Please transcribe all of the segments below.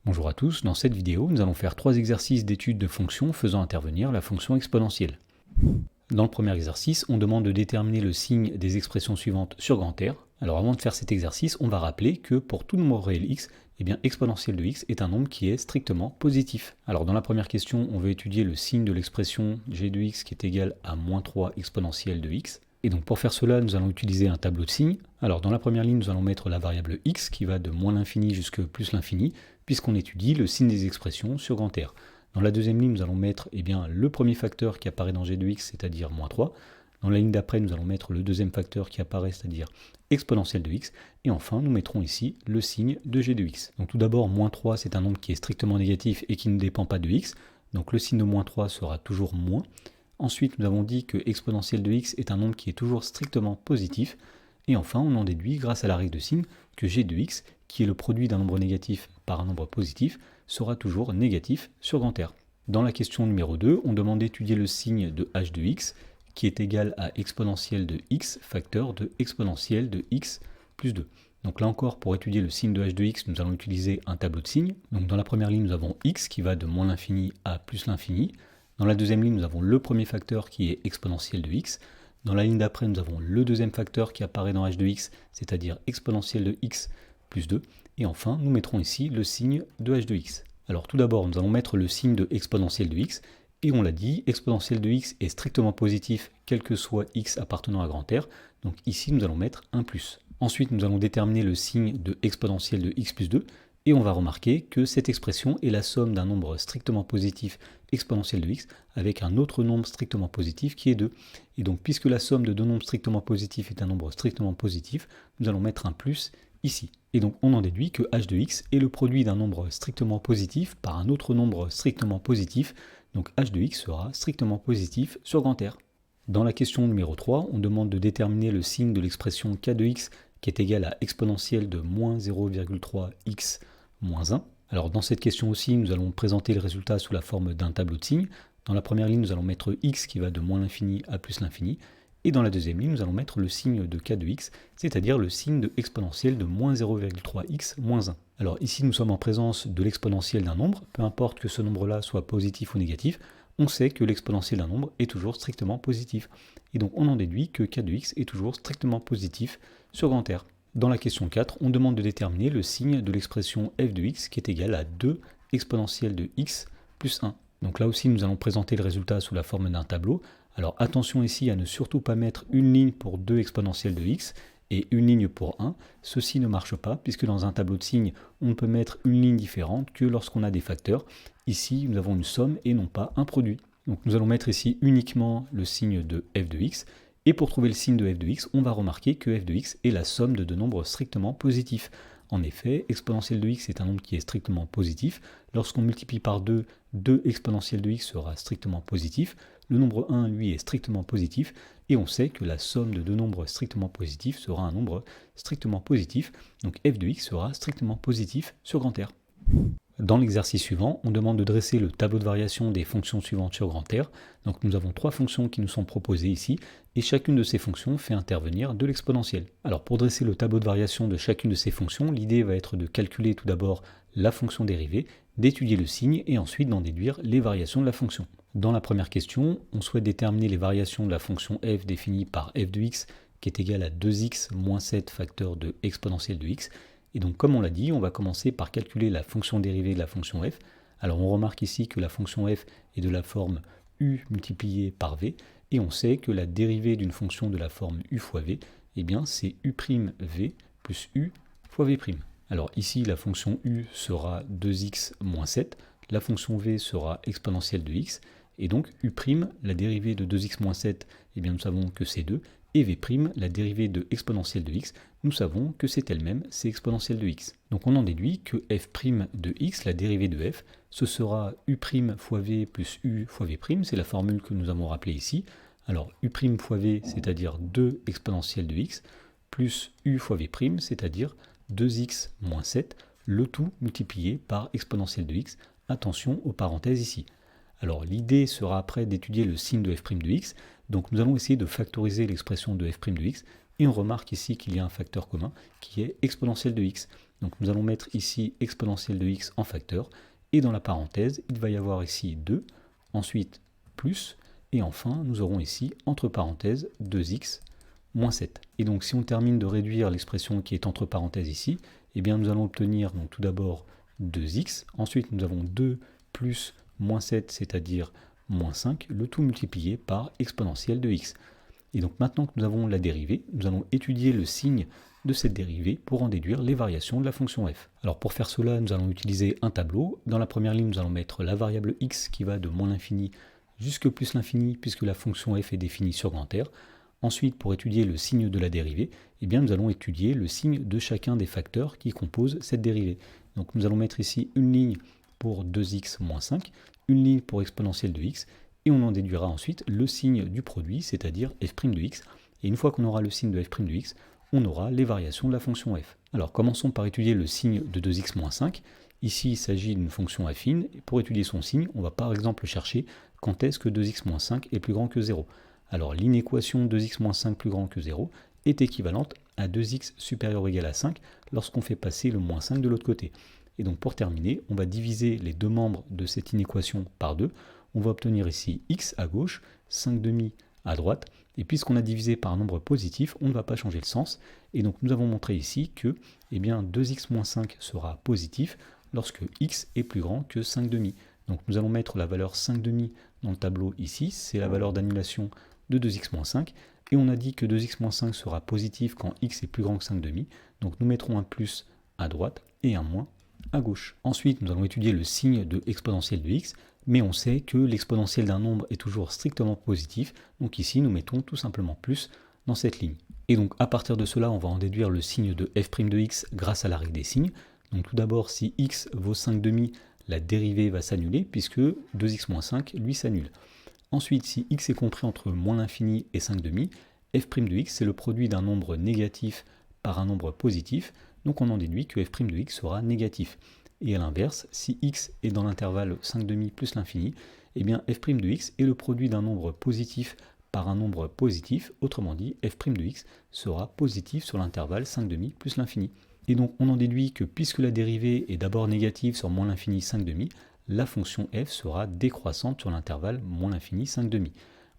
Bonjour à tous, dans cette vidéo, nous allons faire 3 exercices d'étude de fonctions faisant intervenir la fonction exponentielle. Dans le premier exercice, on demande de déterminer le signe des expressions suivantes sur grand R. Alors avant de faire cet exercice, on va rappeler que pour tout nombre réel x, exponentielle de x est un nombre qui est strictement positif. Alors dans la première question, on veut étudier le signe de l'expression g de x qui est égal à moins 3 exponentielle de x. Et donc pour faire cela, nous allons utiliser un tableau de signes. Alors dans la première ligne, nous allons mettre la variable x qui va de moins l'infini jusqu'à plus l'infini, puisqu'on étudie le signe des expressions sur grand R. Dans la deuxième ligne, nous allons mettre le premier facteur qui apparaît dans g de x, c'est-à-dire moins 3. Dans la ligne d'après, nous allons mettre le deuxième facteur qui apparaît, c'est-à-dire exponentielle de x. Et enfin, nous mettrons ici le signe de g de x. Donc tout d'abord, moins 3, c'est un nombre qui est strictement négatif et qui ne dépend pas de x. Donc le signe de moins 3 sera toujours moins. Ensuite, nous avons dit que exponentielle de x est un nombre qui est toujours strictement positif. Et enfin, on en déduit, grâce à la règle de signe, que g de x, qui est le produit d'un nombre négatif par un nombre positif, sera toujours négatif sur grand R. Dans la question numéro 2, on demande d'étudier le signe de h de x, qui est égal à exponentielle de x facteur de exponentielle de x plus 2. Donc là encore, pour étudier le signe de h de x, nous allons utiliser un tableau de signes. Donc dans la première ligne, nous avons x qui va de moins l'infini à plus l'infini. Dans la deuxième ligne, nous avons le premier facteur qui est exponentielle de x. Dans la ligne d'après, nous avons le deuxième facteur qui apparaît dans h de x, c'est-à-dire exponentielle de x plus 2. Et enfin, nous mettrons ici le signe de h de x. Alors tout d'abord, nous allons mettre le signe de exponentielle de x. Et on l'a dit, exponentielle de x est strictement positif, quel que soit x appartenant à grand R. Donc ici, nous allons mettre un plus. Ensuite, nous allons déterminer le signe de exponentielle de x plus 2. Et on va remarquer que cette expression est la somme d'un nombre strictement positif exponentielle de x avec un autre nombre strictement positif qui est 2. Et donc, puisque la somme de deux nombres strictement positifs est un nombre strictement positif, nous allons mettre un plus ici. Et donc, on en déduit que h de x est le produit d'un nombre strictement positif par un autre nombre strictement positif. Donc, h de x sera strictement positif sur grand R. Dans la question numéro 3, on demande de déterminer le signe de l'expression k de x qui est égal à exponentielle de moins 0,3x moins 1. Alors dans cette question aussi, nous allons présenter le résultat sous la forme d'un tableau de signes. Dans la première ligne, nous allons mettre x qui va de moins l'infini à plus l'infini. Et dans la deuxième ligne, nous allons mettre le signe de k de x, c'est-à-dire le signe de exponentielle de moins 0,3x moins 1. Alors ici, nous sommes en présence de l'exponentielle d'un nombre. Peu importe que ce nombre-là soit positif ou négatif, on sait que l'exponentielle d'un nombre est toujours strictement positif. Et donc on en déduit que k de x est toujours strictement positif sur grand R. Dans la question 4, on demande de déterminer le signe de l'expression f de x qui est égal à 2 exponentielle de x plus 1. Donc là aussi, nous allons présenter le résultat sous la forme d'un tableau. Alors attention ici à ne surtout pas mettre une ligne pour 2 exponentielle de x et une ligne pour 1. Ceci ne marche pas puisque dans un tableau de signes, on ne peut mettre une ligne différente que lorsqu'on a des facteurs. Ici, nous avons une somme et non pas un produit. Donc nous allons mettre ici uniquement le signe de f de x. Et pour trouver le signe de f de x, on va remarquer que f de x est la somme de deux nombres strictement positifs. En effet, exponentielle de x est un nombre qui est strictement positif. Lorsqu'on multiplie par 2, 2 exponentielle de x sera strictement positif. Le nombre 1, lui, est strictement positif. Et on sait que la somme de deux nombres strictement positifs sera un nombre strictement positif. Donc f de x sera strictement positif sur grand R. Dans l'exercice suivant, on demande de dresser le tableau de variation des fonctions suivantes sur grand R. Donc nous avons trois fonctions qui nous sont proposées ici, et chacune de ces fonctions fait intervenir de l'exponentielle. Alors pour dresser le tableau de variation de chacune de ces fonctions, l'idée va être de calculer tout d'abord la fonction dérivée, d'étudier le signe, et ensuite d'en déduire les variations de la fonction. Dans la première question, on souhaite déterminer les variations de la fonction f définie par f de x, qui est égale à 2x moins 7 facteur de exponentielle de x. Et donc comme on l'a dit, on va commencer par calculer la fonction dérivée de la fonction f. Alors on remarque ici que la fonction f est de la forme u multiplié par v, et on sait que la dérivée d'une fonction de la forme u fois v, c'est u' v plus u fois v'. Alors ici, la fonction u sera 2x moins 7, la fonction v sera exponentielle de x, et donc u', la dérivée de 2x moins 7, nous savons que c'est 2, et v', la dérivée de exponentielle de x, nous savons que c'est elle-même, c'est exponentielle de x. Donc on en déduit que f' de x, la dérivée de f, ce sera u' fois v plus u fois v', c'est la formule que nous avons rappelée ici. Alors u' fois v, c'est-à-dire 2 exponentielle de x, plus u fois v', c'est-à-dire 2x moins 7, le tout multiplié par exponentielle de x. Attention aux parenthèses ici. Alors l'idée sera après d'étudier le signe de f' de x, donc nous allons essayer de factoriser l'expression de f' de x. Et on remarque ici qu'il y a un facteur commun qui est exponentielle de x. Donc nous allons mettre ici exponentielle de x en facteur, et dans la parenthèse, il va y avoir ici 2, ensuite plus, et enfin nous aurons ici entre parenthèses 2x moins 7. Et donc si on termine de réduire l'expression qui est entre parenthèses ici, eh bien nous allons obtenir donc tout d'abord 2x, ensuite nous avons 2 plus moins 7, c'est-à-dire moins 5, le tout multiplié par exponentielle de x. Et donc maintenant que nous avons la dérivée, nous allons étudier le signe de cette dérivée pour en déduire les variations de la fonction f. Alors pour faire cela, nous allons utiliser un tableau. Dans la première ligne, nous allons mettre la variable x qui va de moins l'infini jusque plus l'infini, puisque la fonction f est définie sur grand R. Ensuite, pour étudier le signe de la dérivée, eh bien, nous allons étudier le signe de chacun des facteurs qui composent cette dérivée. Donc nous allons mettre ici une ligne pour 2x moins 5, une ligne pour exponentielle de x, et on en déduira ensuite le signe du produit, c'est-à-dire f' de x. Et une fois qu'on aura le signe de f' de x, on aura les variations de la fonction f. Alors commençons par étudier le signe de 2x moins 5. Ici, il s'agit d'une fonction affine. Et pour étudier son signe, on va par exemple chercher quand est-ce que 2x moins 5 est plus grand que 0. Alors l'inéquation 2x moins 5 plus grand que 0 est équivalente à 2x supérieur ou égal à 5 lorsqu'on fait passer le moins 5 de l'autre côté. Et donc pour terminer, on va diviser les deux membres de cette inéquation par 2. On va obtenir ici x à gauche, 5 demi à droite. Et puisqu'on a divisé par un nombre positif, on ne va pas changer le sens. Et donc nous avons montré ici que 2x moins 5 sera positif lorsque x est plus grand que 5 demi. Donc nous allons mettre la valeur 5 demi dans le tableau ici, c'est la valeur d'annulation de 2x moins 5. Et on a dit que 2x moins 5 sera positif quand x est plus grand que 5 demi. Donc nous mettrons un plus à droite et un moins à gauche. Ensuite, nous allons étudier le signe de exponentielle de x, mais on sait que l'exponentielle d'un nombre est toujours strictement positif, donc ici nous mettons tout simplement plus dans cette ligne. Et donc à partir de cela, on va en déduire le signe de f' de x grâce à la règle des signes. Donc tout d'abord, si x vaut 5 demi, la dérivée va s'annuler, puisque 2x moins 5, lui, s'annule. Ensuite, si x est compris entre moins l'infini et 5 demi, f' de x, c'est le produit d'un nombre négatif par un nombre positif, donc on en déduit que f' de x sera négatif. Et à l'inverse, si x est dans l'intervalle 5 demi plus l'infini, eh bien f' de x est le produit d'un nombre positif par un nombre positif, autrement dit, f' de x sera positif sur l'intervalle 5 demi plus l'infini. Et donc on en déduit que puisque la dérivée est d'abord négative sur moins l'infini 5 demi, la fonction f sera décroissante sur l'intervalle moins l'infini 5 demi.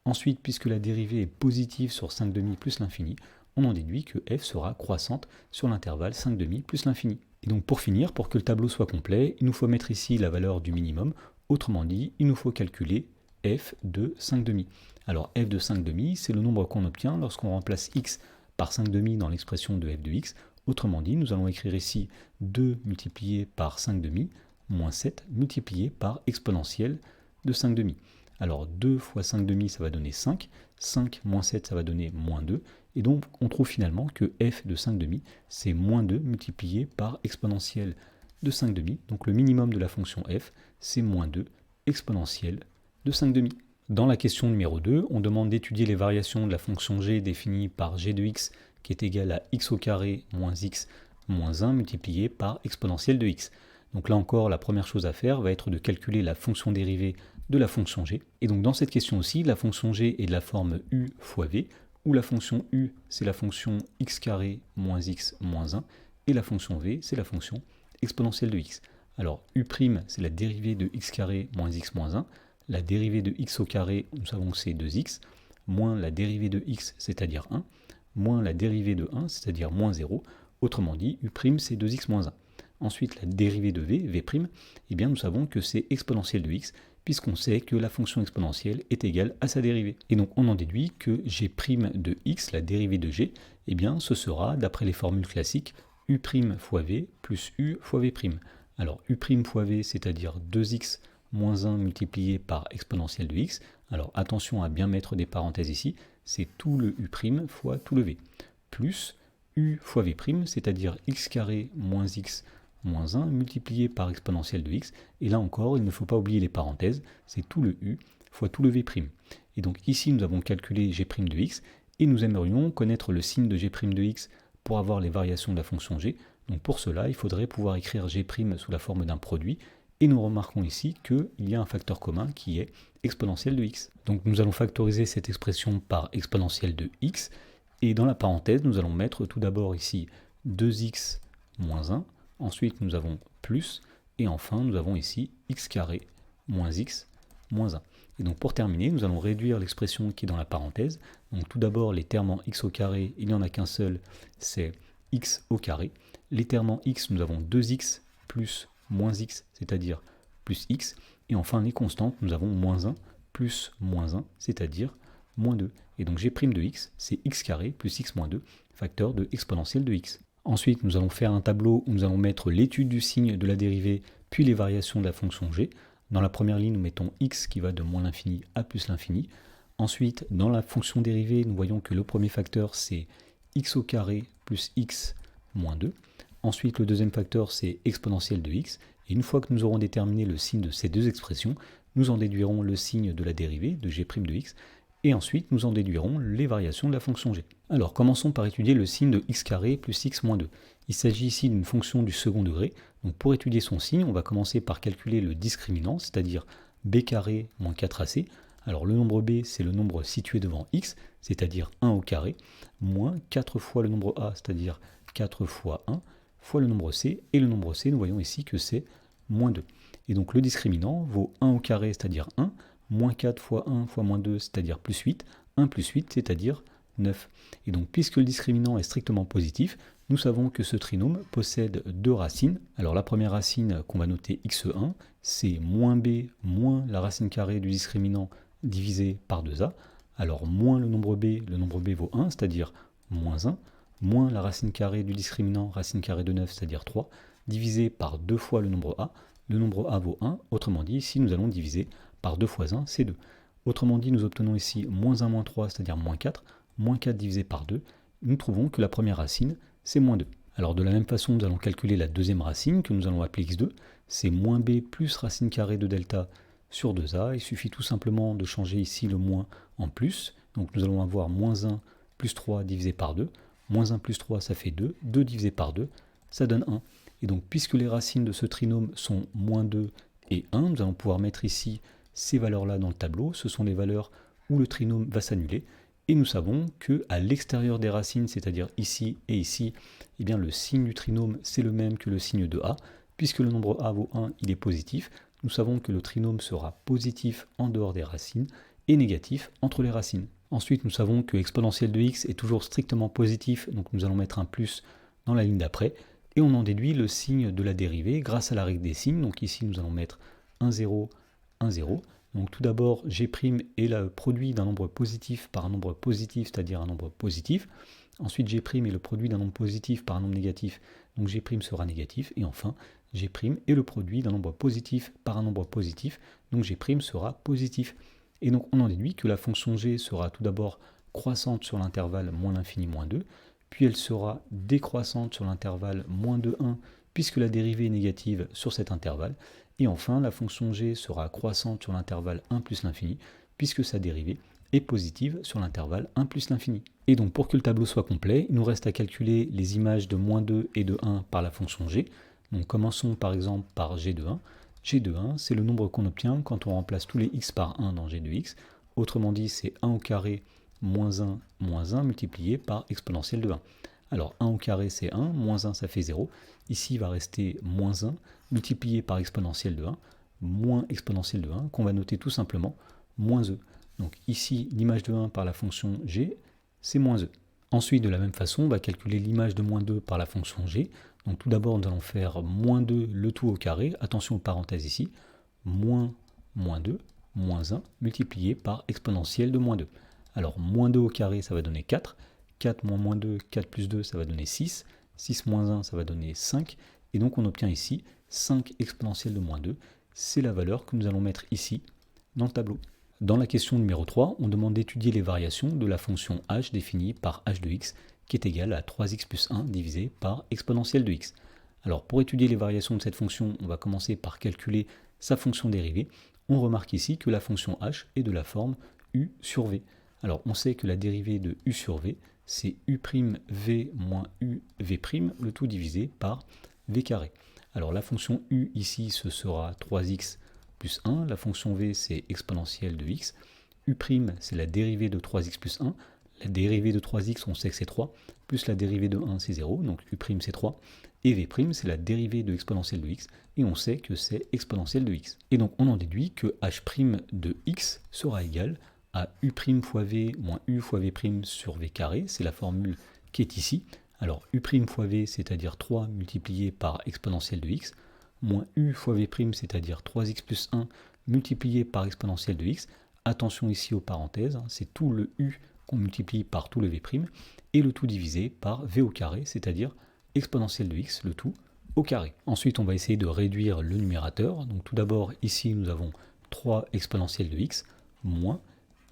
Ensuite, puisque la dérivée est positive sur 5 demi plus l'infini, on en déduit que f sera croissante sur l'intervalle 5 demi plus l'infini. Et donc pour finir, pour que le tableau soit complet, il nous faut mettre ici la valeur du minimum. Autrement dit, il nous faut calculer f de 5 demi. Alors f de 5 demi, c'est le nombre qu'on obtient lorsqu'on remplace x par 5 demi dans l'expression de f de x. Autrement dit, nous allons écrire ici 2 multiplié par 5 demi moins 7 multiplié par exponentielle de 5 demi. Alors 2 fois 5 demi, ça va donner 5. 5 moins 7, ça va donner moins 2. Et donc on trouve finalement que f de 5 demi, c'est moins 2 multiplié par exponentielle de 5 demi. Donc le minimum de la fonction f, c'est moins 2 exponentielle de 5 demi. Dans la question numéro 2, on demande d'étudier les variations de la fonction g définie par g de x qui est égale à x au carré moins x moins 1 multiplié par exponentielle de x. Donc là encore, la première chose à faire va être de calculer la fonction dérivée de la fonction g. Et donc dans cette question aussi, la fonction g est de la forme u fois v, où la fonction u, c'est la fonction x carré moins x moins 1, et la fonction v, c'est la fonction exponentielle de x. Alors u', c'est la dérivée de x carré moins x moins 1, la dérivée de x au carré, nous savons que c'est 2x, moins la dérivée de x, c'est-à-dire 1, moins la dérivée de 1, c'est-à-dire moins 0, autrement dit, u', c'est 2x moins 1. Ensuite, la dérivée de v, v', eh bien nous savons que c'est exponentielle de x, puisqu'on sait que la fonction exponentielle est égale à sa dérivée. Et donc on en déduit que g' de x, la dérivée de g, eh bien ce sera, d'après les formules classiques, u' fois v plus u fois v'. Alors u' fois v, c'est-à-dire 2x moins 1 multiplié par exponentielle de x. Alors attention à bien mettre des parenthèses ici, c'est tout le u' fois tout le v. Plus u fois v', c'est-à-dire x carré moins x moins 1 multiplié par exponentielle de x, et là encore, il ne faut pas oublier les parenthèses, c'est tout le u fois tout le v'. Et donc ici, nous avons calculé g' de x, et nous aimerions connaître le signe de g' de x pour avoir les variations de la fonction g. Donc pour cela, il faudrait pouvoir écrire g' sous la forme d'un produit, et nous remarquons ici qu'il y a un facteur commun qui est exponentielle de x. Donc nous allons factoriser cette expression par exponentielle de x, Et dans la parenthèse, nous allons mettre tout d'abord ici 2x moins 1, ensuite nous avons plus, et enfin nous avons ici x carré moins x moins 1. Et donc pour terminer, nous allons réduire l'expression qui est dans la parenthèse. Donc tout d'abord, les termes en x au carré, il n'y en a qu'un seul, c'est x au carré. Les termes en x, nous avons 2x plus moins x, c'est-à-dire plus x. Et enfin, les constantes, nous avons moins 1 plus moins 1, c'est-à-dire moins 2. Et donc g' de x, c'est x carré plus x moins 2, facteur de exponentielle de x. Ensuite, nous allons faire un tableau où nous allons mettre l'étude du signe de la dérivée, puis les variations de la fonction g. Dans la première ligne, nous mettons x qui va de moins l'infini à plus l'infini. Ensuite, dans la fonction dérivée, nous voyons que le premier facteur, c'est x au carré plus x moins 2. Ensuite, le deuxième facteur, c'est exponentielle de x. Et une fois que nous aurons déterminé le signe de ces deux expressions, nous en déduirons le signe de la dérivée de g' de x. Et ensuite, nous en déduirons les variations de la fonction g. Alors, commençons par étudier le signe de x carré plus x moins 2. Il s'agit ici d'une fonction du second degré. Donc, pour étudier son signe, on va commencer par calculer le discriminant, c'est-à-dire b carré moins 4ac. Alors, le nombre b, c'est le nombre situé devant x, c'est-à-dire 1 au carré, moins 4 fois le nombre a, c'est-à-dire 4 fois 1, fois le nombre c. Et le nombre c, nous voyons ici que c'est moins 2. Et donc, le discriminant vaut 1 au carré, c'est-à-dire 1, moins 4 fois 1 fois moins 2, c'est-à-dire plus 8, 1 plus 8, c'est-à-dire 9. Et donc, puisque le discriminant est strictement positif, nous savons que ce trinôme possède deux racines. Alors, la première racine qu'on va noter x1, c'est moins b moins la racine carrée du discriminant divisé par 2a. Alors, moins le nombre b vaut 1, c'est-à-dire moins 1, moins la racine carrée du discriminant, racine carrée de 9, c'est-à-dire 3, divisé par 2 fois le nombre a. Le nombre a vaut 1, autrement dit, ici nous allons diviser par 2 fois 1, c'est 2. Autrement dit, nous obtenons ici moins 1 moins 3, c'est-à-dire moins 4 divisé par 2. Nous trouvons que la première racine, c'est moins 2. Alors de la même façon, nous allons calculer la deuxième racine, que nous allons appeler x2. C'est moins b plus racine carrée de delta sur 2a. Il suffit tout simplement de changer ici le moins en plus. Donc nous allons avoir moins 1 plus 3 divisé par 2. Moins 1 plus 3, ça fait 2. 2 divisé par 2, ça donne 1. Et donc, puisque les racines de ce trinôme sont moins 2 et 1, nous allons pouvoir mettre ici ces valeurs-là dans le tableau. Ce sont les valeurs où le trinôme va s'annuler. Et nous savons qu'à l'extérieur des racines, c'est-à-dire ici et ici, eh bien, le signe du trinôme, c'est le même que le signe de a. Puisque le nombre a vaut 1, il est positif. Nous savons que le trinôme sera positif en dehors des racines et négatif entre les racines. Ensuite, nous savons que exponentielle de x est toujours strictement positif, donc nous allons mettre un plus dans la ligne d'après. Et on en déduit le signe de la dérivée grâce à la règle des signes. Donc ici, nous allons mettre 1, 0, 1, 0. Donc tout d'abord, g' est le produit d'un nombre positif par un nombre positif, c'est-à-dire un nombre positif. Ensuite, g' est le produit d'un nombre positif par un nombre négatif, donc g' sera négatif. Et enfin, g' est le produit d'un nombre positif par un nombre positif, donc g' sera positif. Et donc on en déduit que la fonction g sera tout d'abord croissante sur l'intervalle moins l'infini moins 2, puis elle sera décroissante sur l'intervalle moins de 1, puisque la dérivée est négative sur cet intervalle. Et enfin, la fonction g sera croissante sur l'intervalle 1 plus l'infini, puisque sa dérivée est positive sur l'intervalle 1 plus l'infini. Et donc pour que le tableau soit complet, il nous reste à calculer les images de moins 2 et de 1 par la fonction g. Donc commençons par exemple par g de 1. g de 1, c'est le nombre qu'on obtient quand on remplace tous les x par 1 dans g de x. Autrement dit, c'est 1 au carré moins 1 multiplié par exponentielle de 1. Alors 1 au carré c'est 1, moins 1 ça fait 0. Ici il va rester moins 1 multiplié par exponentielle de 1, moins exponentielle de 1, qu'on va noter tout simplement moins e. Donc ici l'image de 1 par la fonction g, c'est moins e. Ensuite de la même façon, on va calculer l'image de moins 2 par la fonction g. Donc tout d'abord nous allons faire moins 2 le tout au carré, attention aux parenthèses ici, moins 2, moins 1 multiplié par exponentielle de moins 2. Alors, moins 2 au carré, ça va donner 4. 4 moins moins 2, 4 plus 2, ça va donner 6. 6 moins 1, ça va donner 5. Et donc, on obtient ici 5 exponentielle de moins 2. C'est la valeur que nous allons mettre ici dans le tableau. Dans la question numéro 3, on demande d'étudier les variations de la fonction h définie par h de x, qui est égale à 3x plus 1 divisé par exponentielle de x. Alors, pour étudier les variations de cette fonction, on va commencer par calculer sa fonction dérivée. On remarque ici que la fonction h est de la forme u sur v. Alors, on sait que la dérivée de u sur v, c'est u'v moins uv', le tout divisé par v carré. Alors, la fonction u ici, ce sera 3x plus 1. La fonction v, c'est exponentielle de x. U', c'est la dérivée de 3x plus 1. la dérivée de 3x, on sait que c'est 3, plus la dérivée de 1, c'est 0, donc u' c'est 3, et v', c'est la dérivée de exponentielle de x, et on sait que c'est exponentielle de x. Et donc on en déduit que h' de x sera égal à u' fois v moins u fois v' sur v carré, c'est la formule qui est ici. Alors u' fois v, c'est-à-dire 3 multiplié par exponentielle de x, moins u fois v', c'est-à-dire 3x plus 1 multiplié par exponentielle de x. Attention ici aux parenthèses, c'est tout le u qu'on multiplie par tout le v', et le tout divisé par v au carré, c'est-à-dire exponentielle de x, le tout au carré. Ensuite, on va essayer de réduire le numérateur. Donc tout d'abord, ici, nous avons 3 exponentielle de x, moins,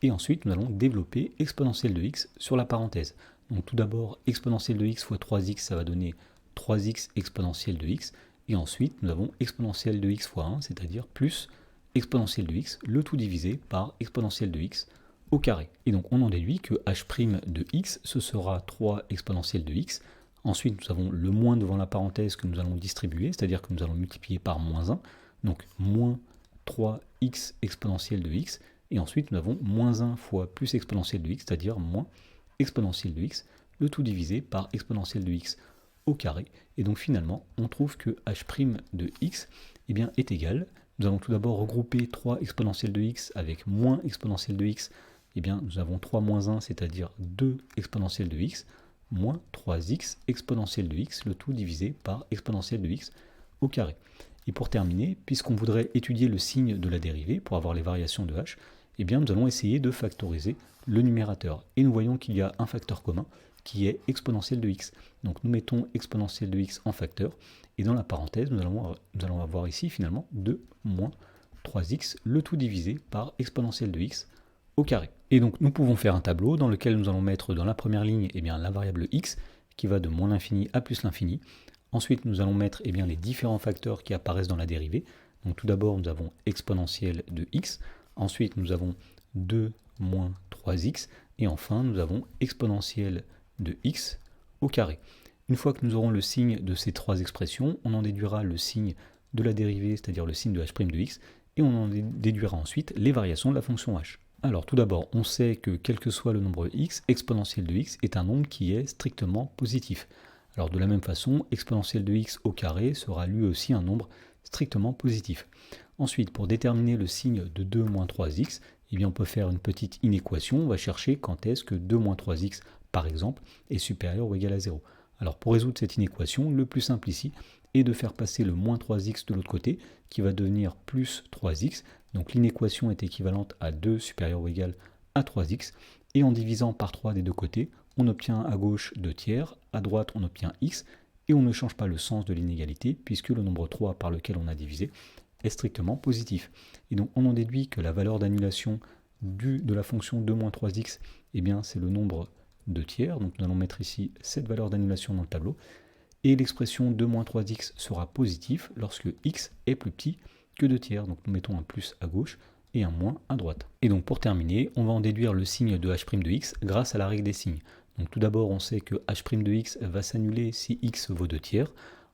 et ensuite, nous allons développer exponentielle de x sur la parenthèse. Donc tout d'abord, exponentielle de x fois 3x, ça va donner 3x exponentielle de x, et ensuite, nous avons exponentielle de x fois 1, c'est-à-dire plus exponentielle de x, le tout divisé par exponentielle de x au carré. Et donc on en déduit que h' de x, ce sera 3 exponentielle de x. Ensuite, nous avons le moins devant la parenthèse que nous allons distribuer, c'est-à-dire que nous allons multiplier par moins 1, donc moins 3x exponentielle de x, et ensuite nous avons moins 1 fois plus exponentielle de x, c'est-à-dire moins exponentielle de x, le tout divisé par exponentielle de x au carré. Et donc finalement, on trouve que h' de x est égal. Nous allons tout d'abord regrouper 3 exponentielle de x avec moins exponentielle de x. Nous avons 3 moins 1, c'est-à-dire 2 exponentielle de x, moins 3x exponentielle de x, le tout divisé par exponentielle de x au carré. Et pour terminer, puisqu'on voudrait étudier le signe de la dérivée pour avoir les variations de h, nous allons essayer de factoriser le numérateur. Et nous voyons qu'il y a un facteur commun qui est exponentielle de x. Donc nous mettons exponentielle de x en facteur, et dans la parenthèse, nous allons avoir ici finalement 2 moins 3x, le tout divisé par exponentielle de x au carré. Et donc nous pouvons faire un tableau dans lequel nous allons mettre dans la première ligne la variable x qui va de moins l'infini à plus l'infini. Ensuite nous allons mettre les différents facteurs qui apparaissent dans la dérivée. Donc tout d'abord nous avons exponentielle de x, ensuite nous avons 2 moins 3x, et enfin nous avons exponentielle de x au carré. Une fois que nous aurons le signe de ces trois expressions, on en déduira le signe de la dérivée, c'est-à-dire le signe de h' de x, et on en déduira ensuite les variations de la fonction h. Alors tout d'abord, on sait que quel que soit le nombre x, exponentielle de x est un nombre qui est strictement positif. Alors de la même façon, exponentielle de x au carré sera lui aussi un nombre strictement positif. Ensuite, pour déterminer le signe de 2 moins 3x, on peut faire une petite inéquation, on va chercher quand est-ce que 2 moins 3x, par exemple, est supérieur ou égal à 0. Alors pour résoudre cette inéquation, le plus simple ici est de faire passer le moins 3x de l'autre côté, qui va devenir plus 3x. Donc l'inéquation est équivalente à 2 supérieur ou égal à 3x. Et en divisant par 3 des deux côtés, on obtient à gauche 2 tiers, à droite on obtient x, et on ne change pas le sens de l'inégalité, puisque le nombre 3 par lequel on a divisé est strictement positif. Et donc on en déduit que la valeur d'annulation de la fonction 2 moins 3x, c'est le nombre 2 tiers. Donc nous allons mettre ici cette valeur d'annulation dans le tableau. Et l'expression 2 moins 3x sera positive lorsque x est plus petit que 2 tiers. Donc nous mettons un plus à gauche et un moins à droite. Et donc pour terminer, on va en déduire le signe de h' de x grâce à la règle des signes. Donc tout d'abord, on sait que h' de x va s'annuler si x vaut 2 tiers.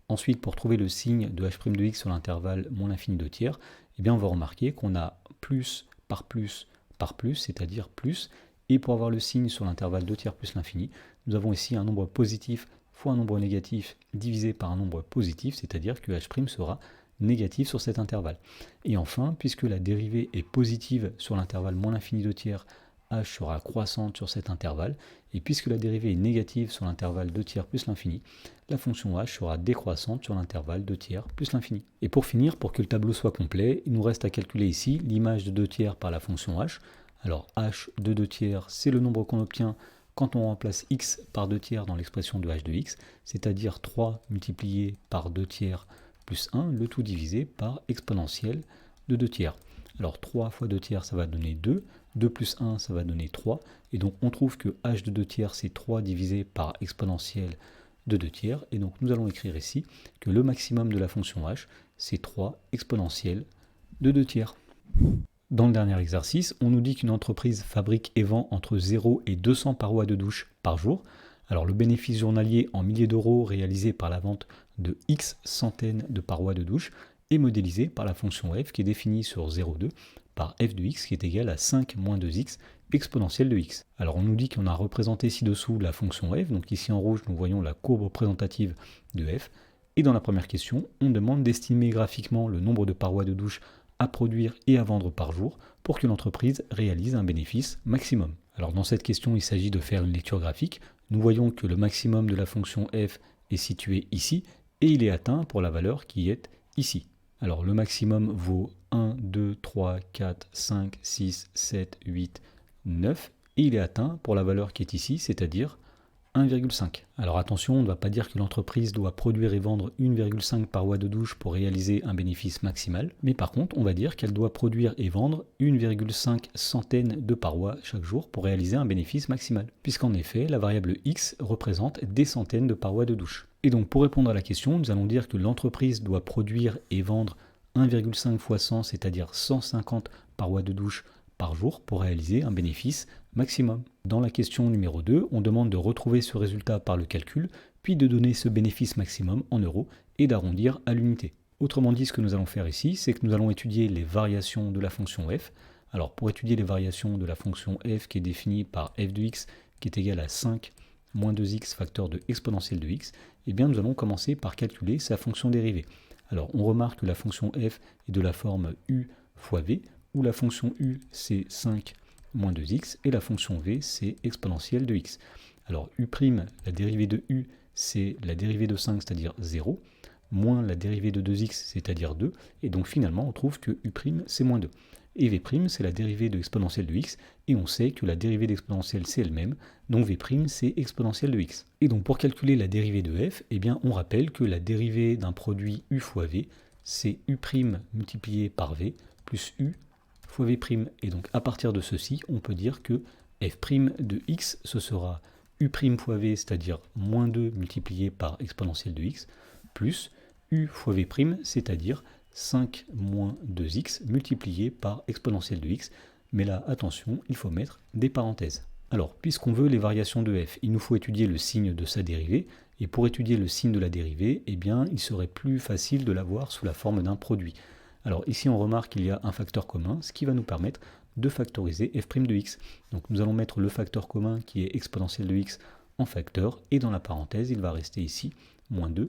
Ensuite, pour trouver le signe de h' de x sur l'intervalle moins l'infini 2 tiers, on va remarquer qu'on a plus par plus par plus, c'est-à-dire plus. Et pour avoir le signe sur l'intervalle 2 tiers plus l'infini, nous avons ici un nombre positif fois un nombre négatif divisé par un nombre positif, c'est-à-dire que h' sera négatif sur cet intervalle. Et enfin, puisque la dérivée est positive sur l'intervalle moins l'infini 2 tiers, h sera croissante sur cet intervalle, et puisque la dérivée est négative sur l'intervalle 2 tiers plus l'infini, la fonction h sera décroissante sur l'intervalle 2 tiers plus l'infini. Et pour finir, pour que le tableau soit complet, il nous reste à calculer ici l'image de 2 tiers par la fonction h. Alors h de 2 tiers, c'est le nombre qu'on obtient quand on remplace x par 2 tiers dans l'expression de h de x, c'est-à-dire 3 multiplié par 2 tiers plus 1, le tout divisé par exponentielle de 2 tiers. Alors 3 fois 2 tiers, ça va donner 2, 2 plus 1, ça va donner 3, et donc on trouve que h de 2 tiers, c'est 3 divisé par exponentielle de 2 tiers, et donc nous allons écrire ici que le maximum de la fonction h, c'est 3 exponentielle de 2 tiers. Dans le dernier exercice, on nous dit qu'une entreprise fabrique et vend entre 0 et 200 parois de douche par jour. Alors le bénéfice journalier en milliers d'euros réalisé par la vente de X centaines de parois de douche est modélisé par la fonction f qui est définie sur 0,2 par f de x qui est égal à 5 moins 2x exponentielle de x. Alors on nous dit qu'on a représenté ci-dessous la fonction f, donc ici en rouge nous voyons la courbe représentative de f, et dans la première question, on demande d'estimer graphiquement le nombre de parois de douche à produire et à vendre par jour pour que l'entreprise réalise un bénéfice maximum. Alors dans cette question, il s'agit de faire une lecture graphique. Nous voyons que le maximum de la fonction f est situé ici, et il est atteint pour la valeur qui est ici. Alors le maximum vaut 1, 2, 3, 4, 5, 6, 7, 8, 9, et il est atteint pour la valeur qui est ici, c'est-à-dire 1,5. Alors attention, on ne va pas dire que l'entreprise doit produire et vendre 1,5 parois de douche pour réaliser un bénéfice maximal, mais par contre, on va dire qu'elle doit produire et vendre 1,5 centaines de parois chaque jour pour réaliser un bénéfice maximal, puisqu'en effet, la variable x représente des centaines de parois de douche. Et donc pour répondre à la question, nous allons dire que l'entreprise doit produire et vendre 1,5 fois 100, c'est-à-dire 150 parois de douche par jour pour réaliser un bénéfice maximum. Dans la question numéro 2, on demande de retrouver ce résultat par le calcul, puis de donner ce bénéfice maximum en euros et d'arrondir à l'unité. Autrement dit, ce que nous allons faire ici, c'est que nous allons étudier les variations de la fonction f. Alors pour étudier les variations de la fonction f qui est définie par f de x qui est égal à 5 moins 2x facteur de exponentielle de x, eh bien nous allons commencer par calculer sa fonction dérivée. Alors on remarque que la fonction f est de la forme u fois v, où la fonction u c'est 5 moins 2x et la fonction v c'est exponentielle de x. Alors u', la dérivée de u c'est la dérivée de 5 c'est-à-dire 0, moins la dérivée de 2x c'est-à-dire 2, et donc finalement on trouve que u' c'est moins 2. Et v' c'est la dérivée de exponentielle de x, et on sait que la dérivée d'exponentielle c'est elle-même, donc v' c'est exponentielle de x. Et donc pour calculer la dérivée de f, eh bien on rappelle que la dérivée d'un produit u fois v, c'est u' multiplié par v plus u fois v', et donc à partir de ceci, on peut dire que f' de x, ce sera u' fois v, c'est-à-dire moins 2 multiplié par exponentielle de x, plus u fois v', c'est-à-dire 5 moins 2x multiplié par exponentielle de x, mais là, attention, il faut mettre des parenthèses. Alors, puisqu'on veut les variations de f, il nous faut étudier le signe de sa dérivée, et pour étudier le signe de la dérivée, eh bien, il serait plus facile de l'avoir sous la forme d'un produit. Alors ici, on remarque qu'il y a un facteur commun, ce qui va nous permettre de factoriser f' de x. Donc nous allons mettre le facteur commun qui est exponentielle de x en facteur, et dans la parenthèse, il va rester ici moins 2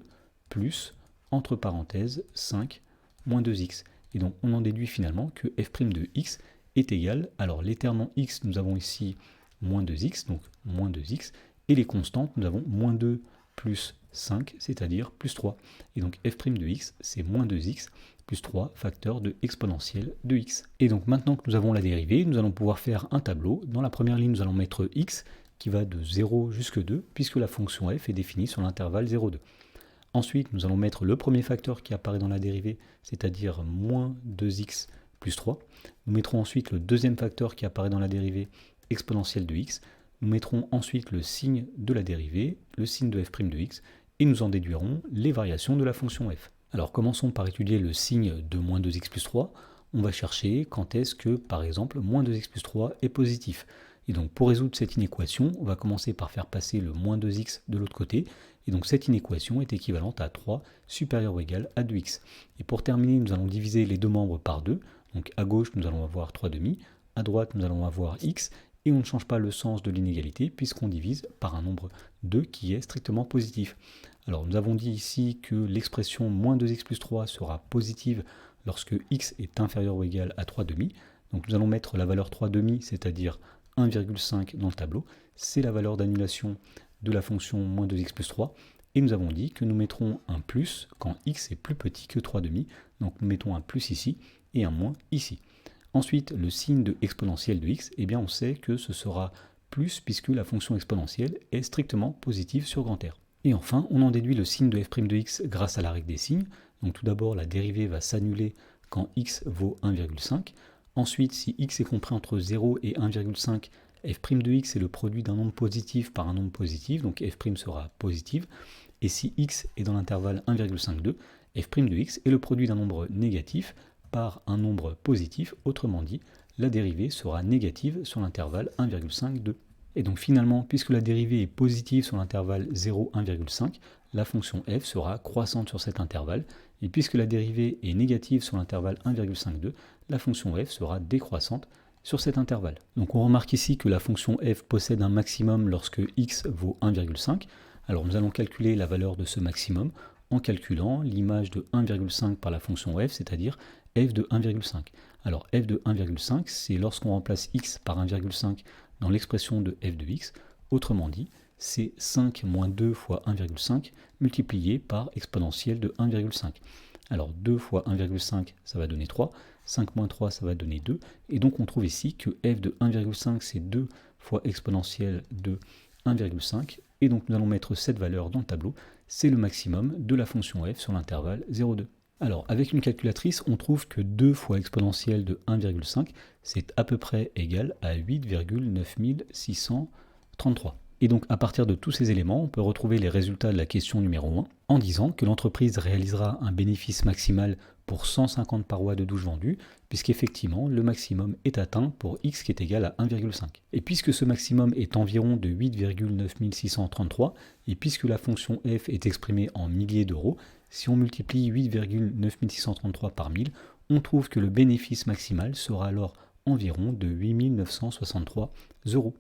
plus, entre parenthèses, 5 moins 2x. Et donc on en déduit finalement que f' de x est égal, alors les termes en x, nous avons ici moins 2x, donc moins 2x, et les constantes, nous avons moins 2 plus 5, c'est-à-dire plus 3. Et donc f' de x, c'est moins 2x plus 3 facteur de exponentielle de x. Et donc maintenant que nous avons la dérivée, nous allons pouvoir faire un tableau. Dans la première ligne, nous allons mettre x qui va de 0 jusqu'à 2, puisque la fonction f est définie sur l'intervalle 0,2. Ensuite, nous allons mettre le premier facteur qui apparaît dans la dérivée, c'est-à-dire moins 2x plus 3. Nous mettrons ensuite le deuxième facteur qui apparaît dans la dérivée, exponentielle de x. Nous mettrons ensuite le signe de la dérivée, le signe de f' de x, et nous en déduirons les variations de la fonction f. Alors commençons par étudier le signe de moins 2x plus 3. On va chercher quand est-ce que, par exemple, moins 2x plus 3 est positif. Et donc pour résoudre cette inéquation, on va commencer par faire passer le moins 2x de l'autre côté. Et donc cette inéquation est équivalente à 3 supérieur ou égal à 2x. Et pour terminer, nous allons diviser les deux membres par 2. Donc à gauche, nous allons avoir 3 demi. À droite, nous allons avoir x. Et on ne change pas le sens de l'inégalité puisqu'on divise par un nombre 2 qui est strictement positif. Alors nous avons dit ici que l'expression moins 2x plus 3 sera positive lorsque x est inférieur ou égal à 3 demi. Donc nous allons mettre la valeur 3 demi, c'est-à-dire 1,5 dans le tableau. C'est la valeur d'annulation de la fonction moins 2x plus 3. Et nous avons dit que nous mettrons un plus quand x est plus petit que 3 demi. Donc nous mettons un plus ici et un moins ici. Ensuite, le signe de exponentielle de x, eh bien on sait que ce sera plus puisque la fonction exponentielle est strictement positive sur grand R. Et enfin, on en déduit le signe de f' de x grâce à la règle des signes. Donc tout d'abord, la dérivée va s'annuler quand x vaut 1,5. Ensuite, si x est compris entre 0 et 1,5, f' de x est le produit d'un nombre positif par un nombre positif, donc f' sera positive. Et si x est dans l'intervalle 1,52, f' de x est le produit d'un nombre négatif par un nombre positif, autrement dit, la dérivée sera négative sur l'intervalle 1,52. Et donc finalement, puisque la dérivée est positive sur l'intervalle 0,1,5, la fonction f sera croissante sur cet intervalle, Et puisque la dérivée est négative sur l'intervalle 1,52, la fonction f sera décroissante sur cet intervalle. Donc on remarque ici que la fonction f possède un maximum lorsque x vaut 1,5. Alors nous allons calculer la valeur de ce maximum en calculant l'image de 1,5 par la fonction f, c'est-à-dire f de 1,5. Alors f de 1,5, c'est lorsqu'on remplace x par 1,5 dans l'expression de f de x. Autrement dit, c'est 5 moins 2 fois 1,5 multiplié par exponentielle de 1,5. Alors 2 fois 1,5, ça va donner 3. 5 moins 3, ça va donner 2. Et donc on trouve ici que f de 1,5, c'est 2 fois exponentielle de 1,5. Et donc nous allons mettre cette valeur dans le tableau. C'est le maximum de la fonction f sur l'intervalle 0,2. Alors avec une calculatrice, on trouve que 2 fois exponentielle de 1,5, c'est à peu près égal à 8,9633. Et donc à partir de tous ces éléments, on peut retrouver les résultats de la question numéro 1 en disant que l'entreprise réalisera un bénéfice maximal pour 150 parois de douche vendues, puisqu'effectivement le maximum est atteint pour x qui est égal à 1,5. Et puisque ce maximum est environ de 8,9633, et puisque la fonction f est exprimée en milliers d'euros, si on multiplie 8,9633 par 1000, on trouve que le bénéfice maximal sera alors environ de 8963 euros.